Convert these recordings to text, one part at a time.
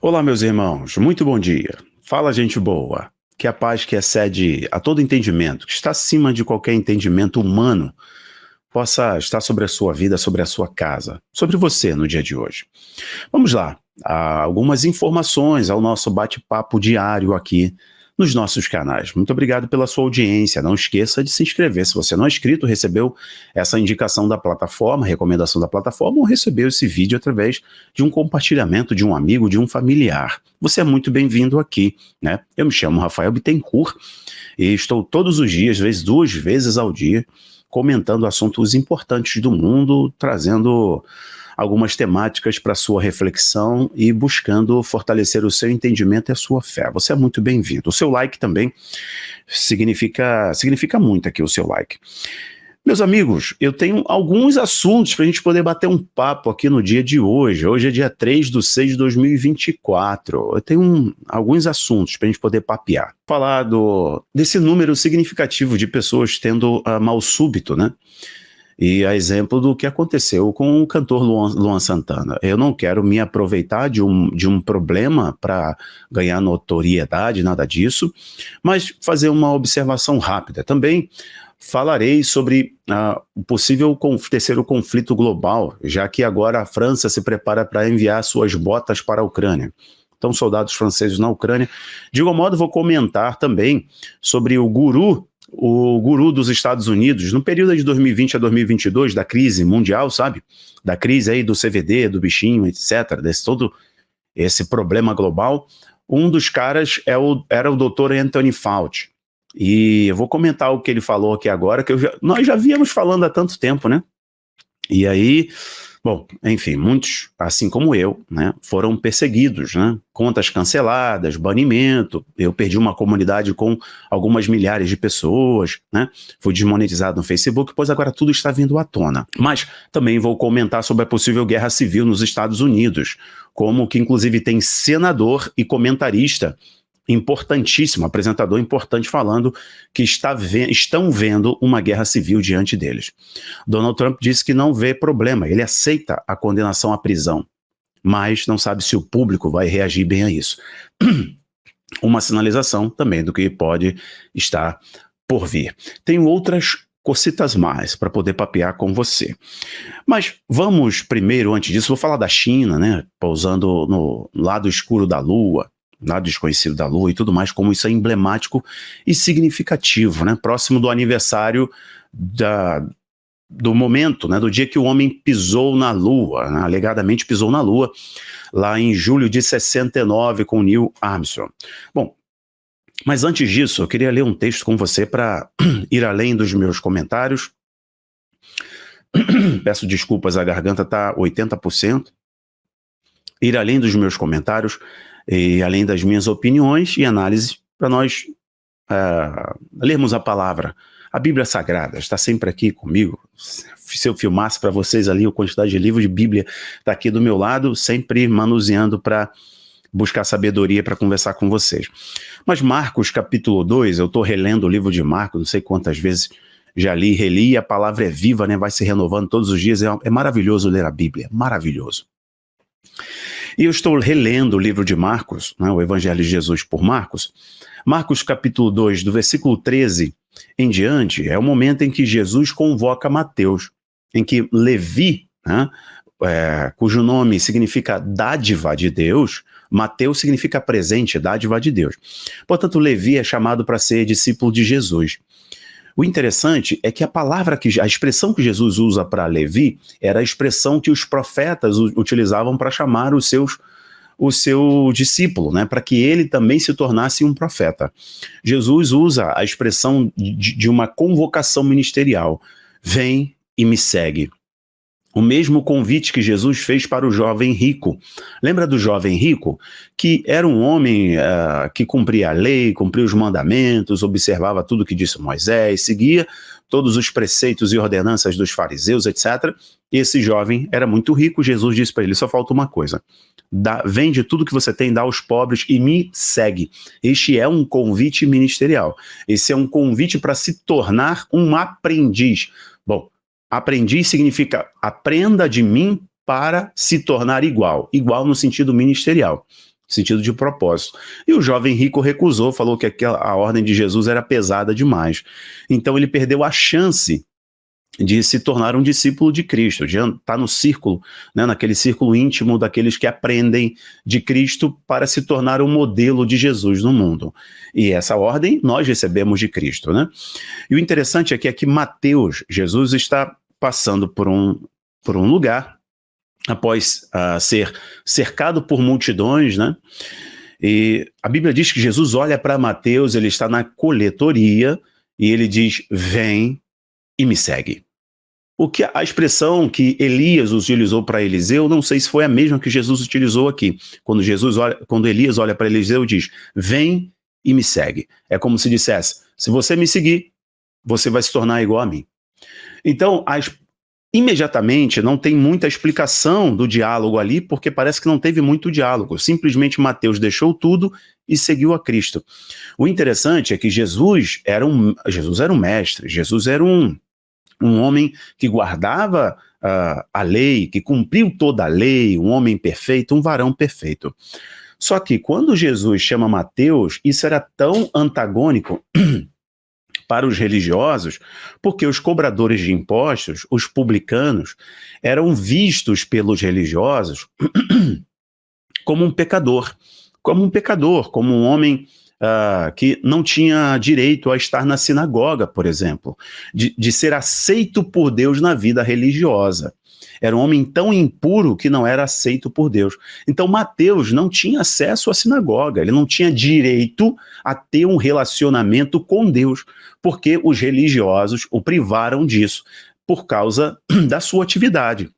Olá, meus irmãos, muito bom dia. Fala, gente boa. Que a paz que excede a todo entendimento, que está acima de qualquer entendimento humano, possa estar sobre a sua vida, sobre a sua casa, sobre você no dia de hoje. Vamos lá, algumas informações ao nosso bate-papo diário aqui nos nossos canais. Muito obrigado pela sua audiência. Não esqueça de se inscrever. Se você não é inscrito, recebeu essa indicação da plataforma, recomendação da plataforma, ou recebeu esse vídeo através de um compartilhamento de um amigo, de um familiar. Você é muito bem-vindo aqui, né? Eu me chamo Rafael Bittencourt e estou todos os dias, às vezes 2 vezes ao dia, comentando assuntos importantes do mundo, trazendo algumas temáticas para sua reflexão e buscando fortalecer o seu entendimento e a sua fé. Você é muito bem-vindo. O seu like também significa muito aqui, o seu like. Meus amigos, eu tenho alguns assuntos para a gente poder bater um papo aqui no dia de hoje. Hoje é dia 3/6/2024. Eu tenho alguns assuntos para a gente poder papear. Falar desse número significativo de pessoas tendo mal súbito, né? E a exemplo do que aconteceu com o cantor Luan Santana. Eu não quero me aproveitar de um problema para ganhar notoriedade, nada disso, mas fazer uma observação rápida. Também falarei sobre o possível terceiro conflito global, já que agora a França se prepara para enviar suas botas para a Ucrânia. Então, soldados franceses na Ucrânia. De igual modo, vou comentar também sobre o guru dos Estados Unidos, no período de 2020 a 2022, da crise mundial, sabe? Da crise aí do CVD, do bichinho, etc., desse todo esse problema global. Um dos caras era o Dr. Anthony Fauci. E eu vou comentar o que ele falou aqui agora, que nós já víamos falando há tanto tempo, né? E aí, bom, enfim, muitos, assim como eu, né, foram perseguidos, né? Contas canceladas, banimento. Eu perdi uma comunidade com algumas milhares de pessoas, né? Fui desmonetizado no Facebook, pois agora tudo está vindo à tona. Mas também vou comentar sobre a possível guerra civil nos Estados Unidos, como que inclusive tem senador e comentarista importantíssimo, apresentador importante falando que estão vendo uma guerra civil diante deles. Donald Trump disse que não vê problema, ele aceita a condenação à prisão, mas não sabe se o público vai reagir bem a isso. Uma sinalização também do que pode estar por vir. Tenho outras cositas mais para poder papear com você. Mas vamos primeiro, antes disso, vou falar da China, né, pousando no lado escuro da Lua, lado desconhecido da Lua e tudo mais, como isso é emblemático e significativo, né? Próximo do aniversário do momento, né? Do dia que o homem pisou na Lua, né? Alegadamente pisou na Lua, lá em julho de 69 com Neil Armstrong. Bom, mas antes disso, eu queria ler um texto com você para ir além dos meus comentários. Peço desculpas, a garganta está 80%. Ir além dos meus comentários e além das minhas opiniões e análises, para nós lermos a palavra. A Bíblia Sagrada está sempre aqui comigo. Se eu filmasse para vocês ali a quantidade de livros de Bíblia, está aqui do meu lado, sempre manuseando para buscar sabedoria para conversar com vocês. Mas Marcos capítulo 2, eu estou relendo o livro de Marcos, não sei quantas vezes já li, reli, a palavra é viva, né? Vai se renovando todos os dias, é maravilhoso ler a Bíblia, maravilhoso. E eu estou relendo o livro de Marcos, né, o Evangelho de Jesus por Marcos. Marcos capítulo 2, do versículo 13 em diante, é o momento em que Jesus convoca Mateus, em que Levi, né, cujo nome significa dádiva de Deus, Mateus significa presente, dádiva de Deus. Portanto, Levi é chamado para ser discípulo de Jesus. O interessante é que a expressão que Jesus usa para Levi era a expressão que os profetas utilizavam para chamar o seu discípulo, né, para que ele também se tornasse um profeta. Jesus usa a expressão de uma convocação ministerial. Vem e me segue. O mesmo convite que Jesus fez para o jovem rico. Lembra do jovem rico? Que era um homem que cumpria a lei, cumpria os mandamentos, observava tudo que disse Moisés, seguia todos os preceitos e ordenanças dos fariseus, etc. E esse jovem era muito rico. Jesus disse para ele, só falta uma coisa. Vende tudo que você tem, dá aos pobres e me segue. Este é um convite ministerial. Esse é um convite para se tornar um aprendiz. Bom, aprendiz significa aprenda de mim para se tornar igual. Igual no sentido ministerial. sentido de propósito. E o jovem rico recusou, falou que a ordem de Jesus era pesada demais. Então ele perdeu a chance de se tornar um discípulo de Cristo, de estar no círculo, né, naquele círculo íntimo daqueles que aprendem de Cristo para se tornar um modelo de Jesus no mundo. E essa ordem nós recebemos de Cristo, né? E o interessante é que Mateus, Jesus está passando por um lugar, após ser cercado por multidões, né? E a Bíblia diz que Jesus olha para Mateus, ele está na coletoria, e ele diz, vem e me segue. O que a expressão que Elias utilizou para Eliseu, não sei se foi a mesma que Jesus utilizou aqui. Quando Elias olha para Eliseu, diz, vem e me segue. É como se dissesse, se você me seguir, você vai se tornar igual a mim. Então, imediatamente não tem muita explicação do diálogo ali, porque parece que não teve muito diálogo. Simplesmente Mateus deixou tudo e seguiu a Cristo. O interessante é que Jesus era um mestre, Jesus era um homem que guardava a lei, que cumpriu toda a lei, um homem perfeito, um varão perfeito. Só que quando Jesus chama Mateus, isso era tão antagônico para os religiosos, porque os cobradores de impostos, os publicanos, eram vistos pelos religiosos como um pecador, como um homem que não tinha direito a estar na sinagoga, por exemplo, de ser aceito por Deus na vida religiosa. Era um homem tão impuro que não era aceito por Deus. Então Mateus não tinha acesso à sinagoga, ele não tinha direito a ter um relacionamento com Deus, porque os religiosos o privaram disso por causa da sua atividade,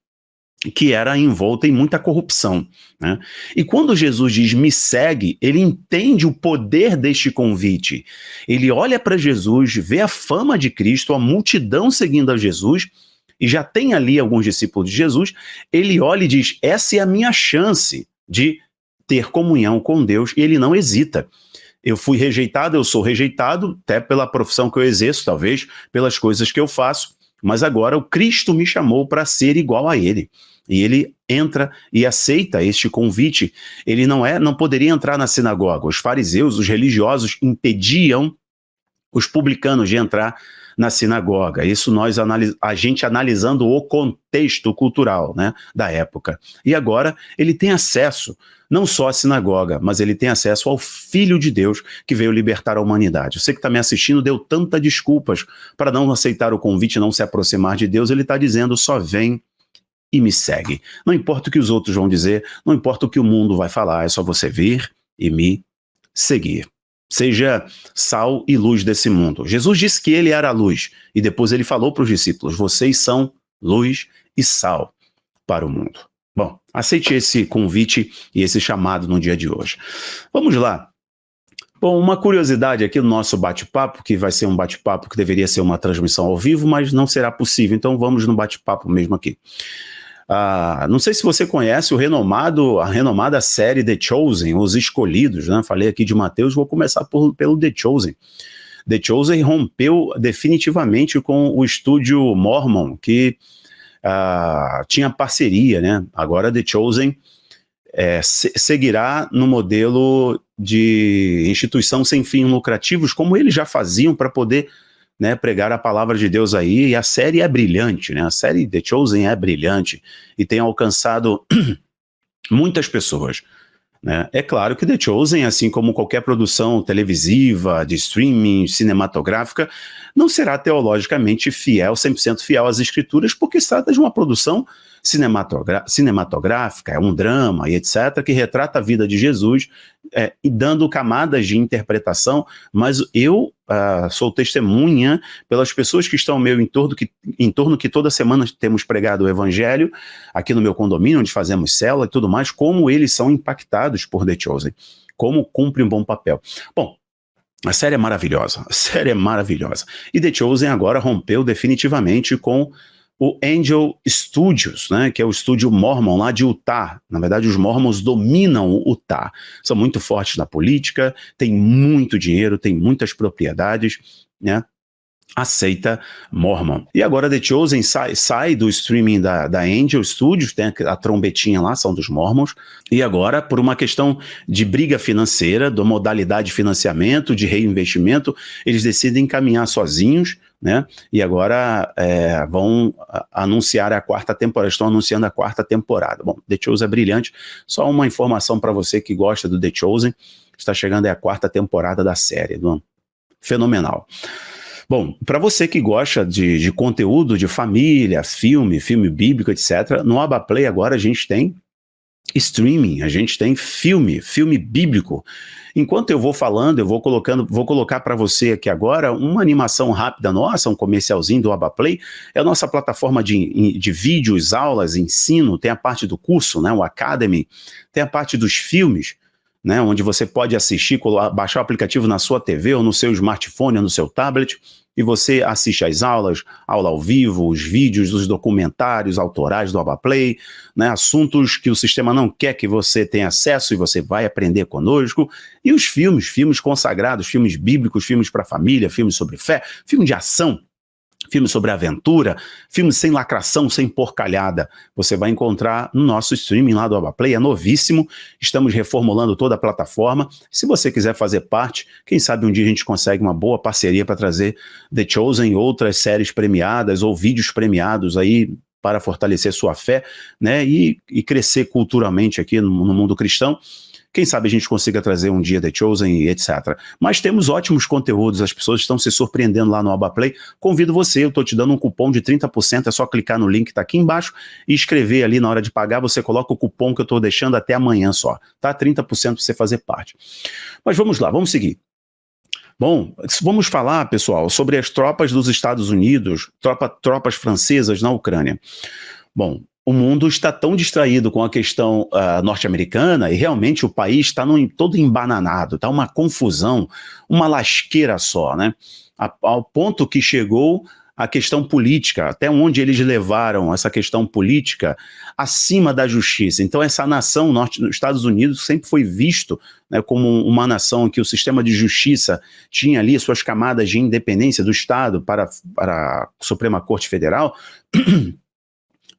que era envolta em muita corrupção, né? E quando Jesus diz, me segue, ele entende o poder deste convite. Ele olha para Jesus, vê a fama de Cristo, a multidão seguindo a Jesus, e já tem ali alguns discípulos de Jesus, ele olha e diz, essa é a minha chance de ter comunhão com Deus, e ele não hesita. Eu fui rejeitado, eu sou rejeitado, até pela profissão que eu exerço, talvez, pelas coisas que eu faço, mas agora o Cristo me chamou para ser igual a ele. E ele entra e aceita este convite. Ele não poderia entrar na sinagoga. Os fariseus, os religiosos, impediam os publicanos de entrar na sinagoga. Isso a gente analisando o contexto cultural, né, da época. E agora ele tem acesso, não só à sinagoga, mas ele tem acesso ao Filho de Deus que veio libertar a humanidade. Você que está me assistindo deu tantas desculpas para não aceitar o convite, não se aproximar de Deus. Ele está dizendo, só vem e me segue. Não importa o que os outros vão dizer, não importa o que o mundo vai falar, é só você vir e me seguir. Seja sal e luz desse mundo. Jesus disse que ele era a luz, e depois ele falou para os discípulos, vocês são luz e sal para o mundo. Bom, aceite esse convite e esse chamado no dia de hoje. Vamos lá. Bom, uma curiosidade aqui no nosso bate-papo, que vai ser um bate-papo que deveria ser uma transmissão ao vivo, mas não será possível, então vamos no bate-papo mesmo aqui. Não sei se você conhece a renomada série The Chosen, Os Escolhidos, né? Falei aqui de Mateus, vou começar pelo The Chosen. The Chosen rompeu definitivamente com o estúdio Mormon, que tinha parceria, né? Agora The Chosen seguirá no modelo de instituição sem fins lucrativos, como eles já faziam para poder, né, pregar a palavra de Deus aí, e a série é brilhante, né? A série The Chosen é brilhante e tem alcançado muitas pessoas, né? É claro que The Chosen, assim como qualquer produção televisiva, de streaming, cinematográfica, não será teologicamente fiel, 100% fiel às escrituras, porque se trata de uma produção cinematográfica, é um drama e etc., que retrata a vida de Jesus e dando camadas de interpretação, mas eu sou testemunha pelas pessoas que estão ao meu entorno, que toda semana temos pregado o evangelho, aqui no meu condomínio, onde fazemos célula e tudo mais, como eles são impactados por The Chosen, como cumpre um bom papel. Bom, a série é maravilhosa, E The Chosen agora rompeu definitivamente com o Angel Studios, né, que é o estúdio Mormon lá de Utah. Na verdade, os Mormons dominam o Utah. São muito fortes na política, têm muito dinheiro, têm muitas propriedades, né? a seita Mormon. E agora The Chosen sai do streaming da Angel Studios, tem a trombetinha lá, são dos Mormons, e agora, por uma questão de briga financeira, da modalidade de financiamento, de reinvestimento, eles decidem caminhar sozinhos, né? E agora vão anunciar a quarta temporada, estão anunciando a quarta temporada. Bom, The Chosen é brilhante, só uma informação para você que gosta do The Chosen, está chegando a quarta temporada da série, fenomenal. Bom, para você que gosta de conteúdo de família, filme bíblico, etc., no Abaplay agora a gente tem streaming, a gente tem filme bíblico. Enquanto eu vou falando, eu vou colocar para você aqui agora uma animação rápida nossa, um comercialzinho do Abaplay. É a nossa plataforma de vídeos, aulas, ensino, tem a parte do curso, né, o Academy, tem a parte dos filmes, né, onde você pode assistir, baixar o aplicativo na sua TV ou no seu smartphone ou no seu tablet, e você assiste às aulas, aula ao vivo, os vídeos, os documentários autorais do Abaplay, né, assuntos que o sistema não quer que você tenha acesso e você vai aprender conosco, e os filmes consagrados, filmes bíblicos, filmes para família, filmes sobre fé, filme de ação, filmes sobre aventura, filmes sem lacração, sem porcalhada, você vai encontrar no nosso streaming lá do Abaplay, é novíssimo, estamos reformulando toda a plataforma. Se você quiser fazer parte, quem sabe um dia a gente consegue uma boa parceria para trazer The Chosen e outras séries premiadas ou vídeos premiados aí para fortalecer sua fé, né, e crescer culturalmente aqui no mundo cristão. Quem sabe a gente consiga trazer um dia The Chosen e etc. Mas temos ótimos conteúdos, as pessoas estão se surpreendendo lá no Abaplay. Convido você, eu estou te dando um cupom de 30%, é só clicar no link que está aqui embaixo e escrever ali na hora de pagar, você coloca o cupom que eu estou deixando até amanhã só, tá? 30% para você fazer parte. Mas vamos lá, vamos seguir. Bom, vamos falar, pessoal, sobre as tropas dos Estados Unidos, tropas francesas na Ucrânia. Bom, o mundo está tão distraído com a questão norte-americana e realmente o país está todo embananado, está uma confusão, uma lasqueira só, né? Ao ponto que chegou a questão política, até onde eles levaram essa questão política acima da justiça. Então essa nação, nos Estados Unidos, sempre foi visto, né, como uma nação que o sistema de justiça tinha ali suas camadas de independência do Estado para a Suprema Corte Federal.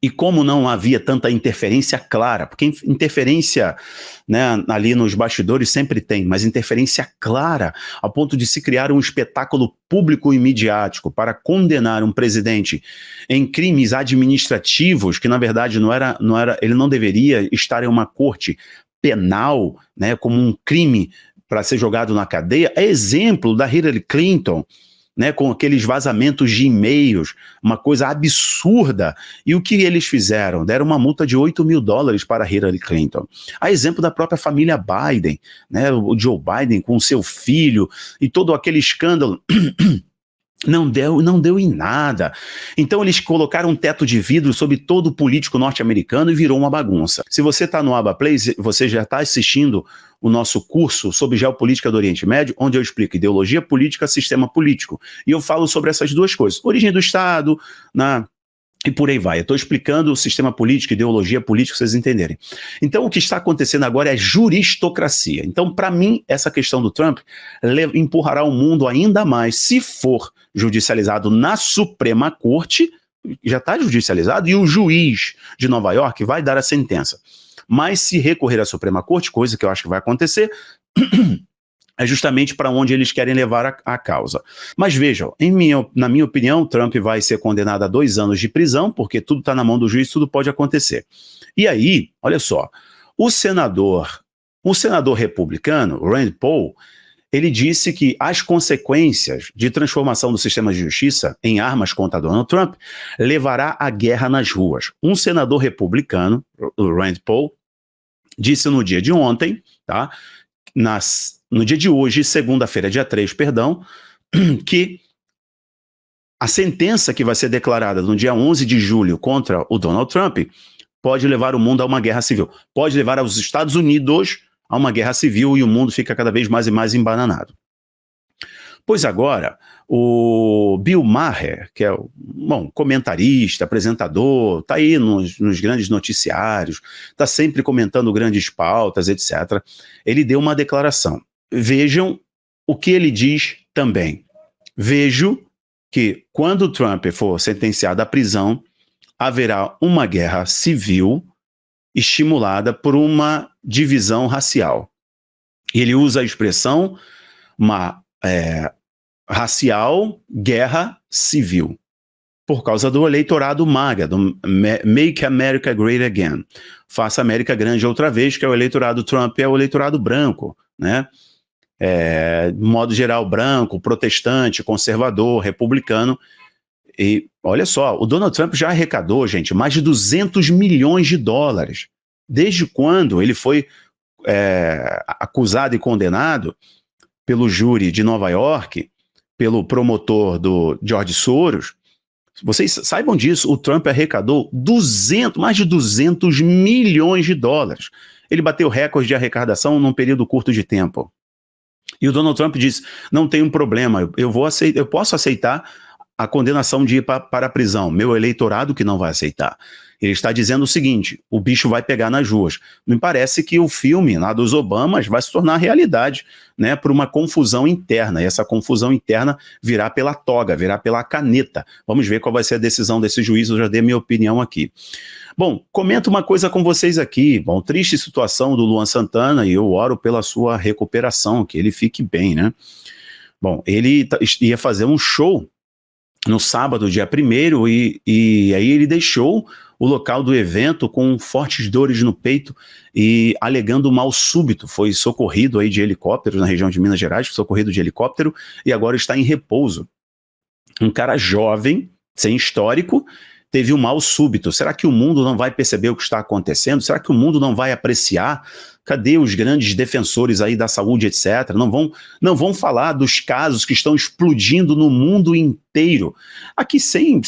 E como não havia tanta interferência clara, porque interferência, né, ali nos bastidores sempre tem, mas interferência clara, ao ponto de se criar um espetáculo público e midiático para condenar um presidente em crimes administrativos, que na verdade ele não deveria estar em uma corte penal, né, como um crime para ser jogado na cadeia, é exemplo da Hillary Clinton, né, com aqueles vazamentos de e-mails, uma coisa absurda. E o que eles fizeram? Deram uma multa de $8 mil para Hillary Clinton. A exemplo da própria família Biden, né, o Joe Biden com seu filho e todo aquele escândalo. Não deu em nada. Então eles colocaram um teto de vidro sobre todo o político norte-americano e virou uma bagunça. Se você está no Abaplay, você já está assistindo o nosso curso sobre geopolítica do Oriente Médio, onde eu explico ideologia política, sistema político. E eu falo sobre essas duas coisas. Origem do Estado, e por aí vai. Eu estou explicando o sistema político, ideologia política, para vocês entenderem. Então, o que está acontecendo agora é juristocracia. Então, para mim, essa questão do Trump empurrará o mundo ainda mais, se for judicializado na Suprema Corte, já está judicializado, e o juiz de Nova York vai dar a sentença. Mas se recorrer à Suprema Corte, coisa que eu acho que vai acontecer, é justamente para onde eles querem levar a causa. Mas vejam, na minha opinião, Trump vai ser condenado a 2 anos de prisão, porque tudo está na mão do juiz, tudo pode acontecer. E aí, olha só, o senador republicano, Rand Paul, ele disse que as consequências de transformação do sistema de justiça em armas contra Donald Trump levará à guerra nas ruas. Um senador republicano, o Rand Paul, disse no dia de ontem, tá? No dia de hoje, segunda-feira, dia 3, que a sentença que vai ser declarada no dia 11 de julho contra o Donald Trump pode levar o mundo a uma guerra civil. Pode levar os Estados Unidos a uma guerra civil e o mundo fica cada vez mais e mais embananado. Pois agora, o Bill Maher, que é comentarista, apresentador, está aí nos grandes noticiários, está sempre comentando grandes pautas, etc. Ele deu uma declaração. Vejam o que ele diz também. Vejo que quando o Trump for sentenciado à prisão, haverá uma guerra civil estimulada por uma divisão racial. E ele usa a expressão uma racial guerra civil, por causa do eleitorado MAGA, do Make America Great Again. Faça a América grande outra vez, que é o eleitorado Trump, é o eleitorado branco, né? De modo geral, branco, protestante, conservador, republicano. E olha só, o Donald Trump já arrecadou, gente, mais de 200 milhões de dólares. Desde quando ele foi acusado e condenado pelo júri de Nova York, pelo promotor do George Soros. Vocês saibam disso, o Trump arrecadou mais de 200 milhões de dólares. Ele bateu recorde de arrecadação num período curto de tempo. E o Donald Trump disse, não tem um problema, eu posso aceitar a condenação de ir para a prisão, meu eleitorado que não vai aceitar. Ele está dizendo o seguinte, o bicho vai pegar nas ruas. Me parece que o filme lá dos Obamas vai se tornar realidade, né, por uma confusão interna, e essa confusão interna virá pela toga, virá pela caneta. Vamos ver qual vai ser a decisão desse juiz, eu já dei minha opinião aqui. Bom, comento uma coisa com vocês aqui, bom, triste situação do Luan Santana, e eu oro pela sua recuperação, que ele fique bem, né. Bom, ele ia fazer um show no sábado, dia 1º, e aí ele deixou o local do evento com fortes dores no peito e alegando mal súbito. Foi socorrido aí de helicóptero na região de Minas Gerais, foi socorrido de helicóptero e agora está em repouso. Um cara jovem, sem histórico, teve um mal súbito. Será que o mundo não vai perceber o que está acontecendo? Será que o mundo não vai apreciar? Cadê os grandes defensores aí da saúde, etc? Não vão falar dos casos que estão explodindo no mundo inteiro. Aqui sem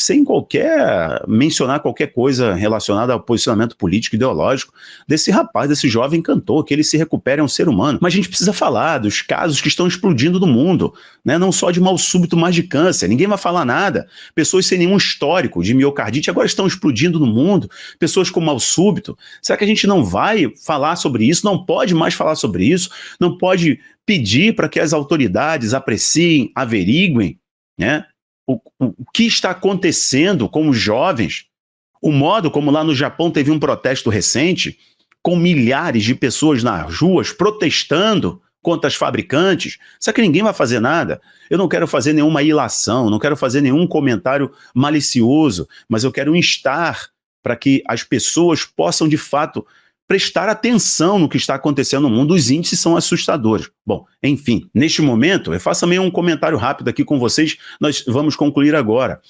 mencionar qualquer coisa relacionada ao posicionamento político ideológico desse rapaz, desse jovem cantor, que ele se recupere, é um ser humano. Mas a gente precisa falar dos casos que estão explodindo no mundo, né? Não só de mal súbito, mas de câncer. Ninguém vai falar nada. Pessoas sem nenhum histórico de miocardite agora estão explodindo no mundo. Pessoas com mal súbito. Será que a gente não vai falar sobre isso? Não pode mais falar sobre isso? Não pode pedir para que as autoridades apreciem, averiguem, né? O que está acontecendo com os jovens, o modo como lá no Japão teve um protesto recente, com milhares de pessoas nas ruas protestando contra as fabricantes. Será que ninguém vai fazer nada? Eu não quero fazer nenhuma ilação, não quero fazer nenhum comentário malicioso, mas eu quero instar para que as pessoas possam, de fato, prestar atenção no que está acontecendo no mundo. Os índices são assustadores. Bom, enfim, neste momento, eu faço também um comentário rápido aqui com vocês, nós vamos concluir agora.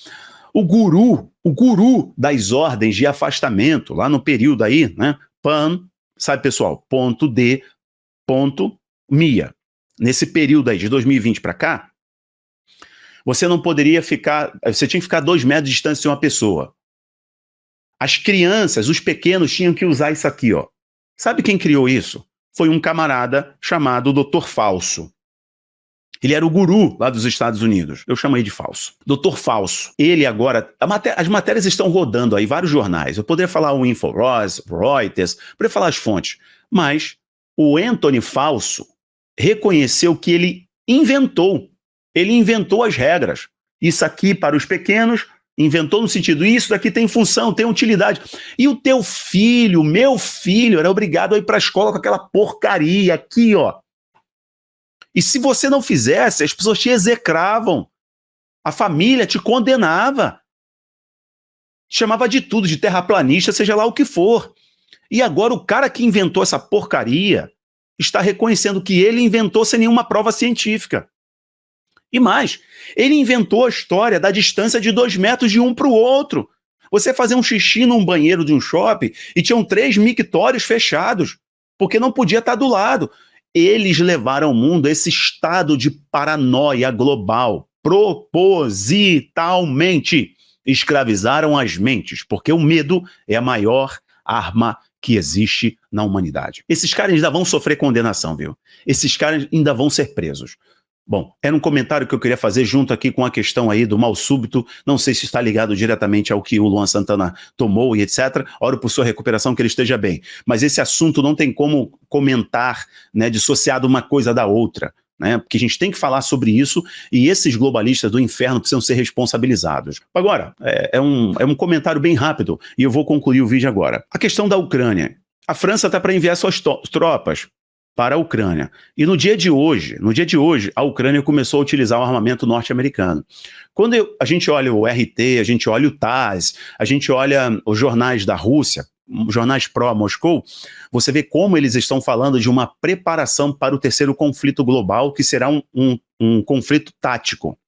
O guru das ordens de afastamento, lá no período aí, né, PAN, sabe pessoal, .d.mia, nesse período aí de 2020 para cá, você não poderia ficar, você tinha que ficar 2 metros de distância de uma pessoa. As crianças, os pequenos tinham que usar isso aqui, ó. Sabe quem criou isso? Foi um camarada chamado Dr. Falso. Ele era o guru lá dos Estados Unidos. Eu chamei de Falso. Dr. Falso. Ele agora... as matérias estão rodando aí, vários jornais. Eu poderia falar o InfoRoss, Reuters, poderia falar as fontes. Mas o Anthony Falso reconheceu que ele inventou. Ele inventou as regras. Isso aqui para os pequenos... Inventou no sentido, isso daqui tem função, tem utilidade. E o teu filho, meu filho, era obrigado a ir para a escola com aquela porcaria aqui, ó. E se você não fizesse, as pessoas te execravam. A família te condenava. Te chamava de tudo, de terraplanista, seja lá o que for. E agora o cara que inventou essa porcaria está reconhecendo que ele inventou sem nenhuma prova científica. E mais, ele inventou a história da distância de 2 metros de um para o outro. Você fazia um xixi num banheiro de um shopping e tinham 3 mictórios fechados, porque não podia estar do lado. Eles levaram ao mundo esse estado de paranoia global, propositalmente. Escravizaram as mentes, porque o medo é a maior arma que existe na humanidade. Esses caras ainda vão sofrer condenação, viu? Esses caras ainda vão ser presos. Bom, era um comentário que eu queria fazer junto aqui com a questão aí do mal súbito, não sei se está ligado diretamente ao que o Luan Santana tomou e etc, oro por sua recuperação, que ele esteja bem, mas esse assunto não tem como comentar, né, dissociado uma coisa da outra, né? Porque a gente tem que falar sobre isso e esses globalistas do inferno precisam ser responsabilizados. Agora, é um comentário bem rápido e eu vou concluir o vídeo agora. A questão da Ucrânia. A França está para enviar suas tropas para a Ucrânia. E no dia de hoje, a Ucrânia começou a utilizar o armamento norte-americano. Quando a gente olha o RT, a gente olha o TASS, a gente olha os jornais da Rússia, jornais pró-Moscou, você vê como eles estão falando de uma preparação para o terceiro conflito global, que será um conflito tático.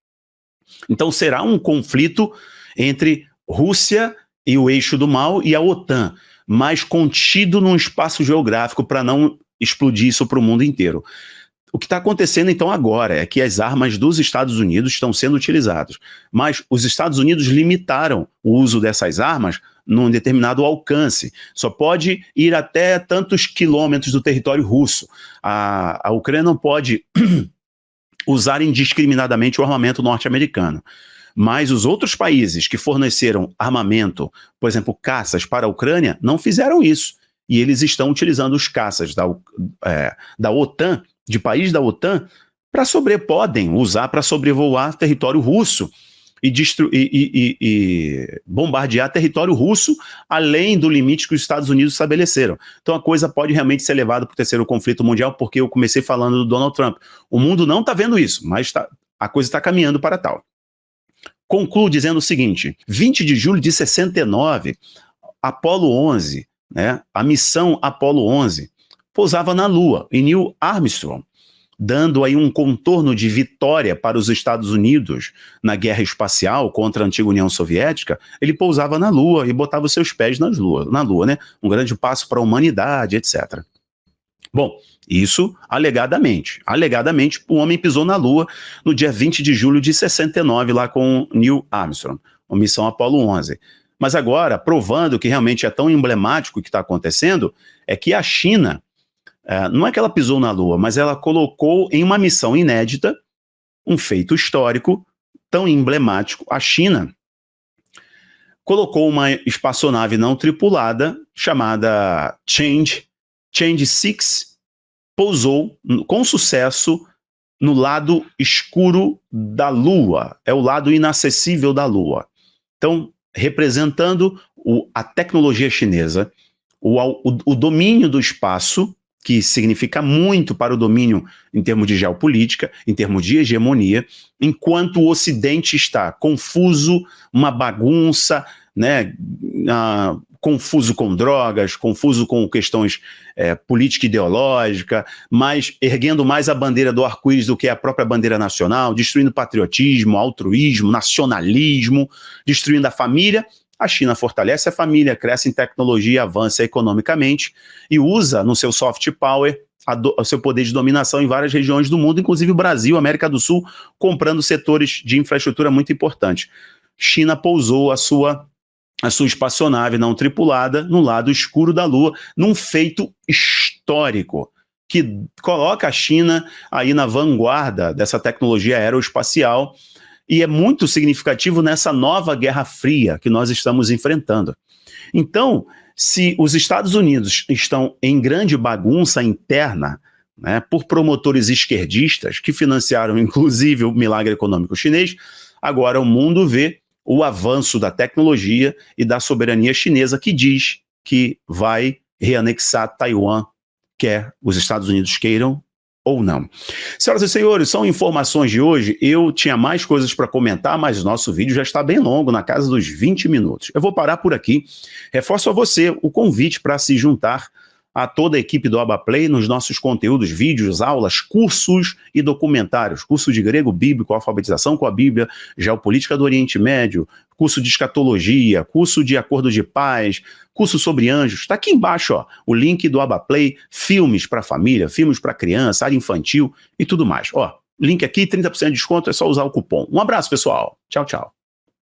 Então será um conflito entre Rússia e o eixo do mal e a OTAN, mas contido num espaço geográfico para não explodir isso para o mundo inteiro. O que está acontecendo então agora é que as armas dos Estados Unidos estão sendo utilizadas, mas os Estados Unidos limitaram o uso dessas armas num determinado alcance. Só pode ir até tantos quilômetros do território russo. A Ucrânia não pode usar indiscriminadamente o armamento norte-americano. Mas os outros países que forneceram armamento, por exemplo, caças para a Ucrânia, não fizeram isso. E eles estão utilizando os caças da OTAN, de países da OTAN, podem usar para sobrevoar território russo e bombardear território russo além do limite que os Estados Unidos estabeleceram. Então a coisa pode realmente ser levada para o terceiro conflito mundial, porque eu comecei falando do Donald Trump. O mundo não está vendo isso, mas a coisa está caminhando para tal. Concluo dizendo o seguinte: 20 de julho de 69, Apollo 11, né, a missão Apollo 11, pousava na Lua, e Neil Armstrong, dando aí um contorno de vitória para os Estados Unidos na guerra espacial contra a antiga União Soviética, ele pousava na Lua e botava os seus pés na Lua, né? Um grande passo para a humanidade, etc. Bom, isso alegadamente. Alegadamente, o homem pisou na Lua no dia 20 de julho de 69, lá com Neil Armstrong, a missão Apollo 11. Mas agora, provando que realmente é tão emblemático o que está acontecendo, é que a China, não é que ela pisou na Lua, mas ela colocou em uma missão inédita, um feito histórico tão emblemático. A China colocou uma espaçonave não tripulada chamada Change 6, pousou com sucesso no lado escuro da Lua, é o lado inacessível da Lua. Então, representando a tecnologia chinesa, o domínio do espaço, que significa muito para o domínio em termos de geopolítica, em termos de hegemonia, enquanto o Ocidente está confuso, uma bagunça, né, confuso com drogas, confuso com questões política e ideológica, mas erguendo mais a bandeira do arco-íris do que a própria bandeira nacional, destruindo patriotismo, altruísmo, nacionalismo, destruindo a família. A China fortalece a família, cresce em tecnologia, avança economicamente e usa no seu soft power o seu poder de dominação em várias regiões do mundo, inclusive o Brasil, América do Sul, comprando setores de infraestrutura muito importantes. China pousou a sua espaçonave não tripulada no lado escuro da Lua, num feito histórico, que coloca a China aí na vanguarda dessa tecnologia aeroespacial, e é muito significativo nessa nova Guerra Fria que nós estamos enfrentando. Então, se os Estados Unidos estão em grande bagunça interna, né, por promotores esquerdistas que financiaram inclusive o milagre econômico chinês, agora o mundo vê o avanço da tecnologia e da soberania chinesa, que diz que vai reanexar Taiwan, quer os Estados Unidos queiram ou não. Senhoras e senhores, são informações de hoje. Eu tinha mais coisas para comentar, mas o nosso vídeo já está bem longo, na casa dos 20 minutos. Eu vou parar por aqui. Reforço a você o convite para se juntar a toda a equipe do AbaPlay nos nossos conteúdos, vídeos, aulas, cursos e documentários. Curso de grego bíblico, alfabetização com a Bíblia, geopolítica do Oriente Médio, curso de escatologia, curso de acordo de paz, curso sobre anjos. Está aqui embaixo, ó, o link do AbaPlay, filmes para família, filmes para criança, área infantil e tudo mais. Ó, link aqui, 30% de desconto, é só usar o cupom. Um abraço, pessoal. Tchau, tchau.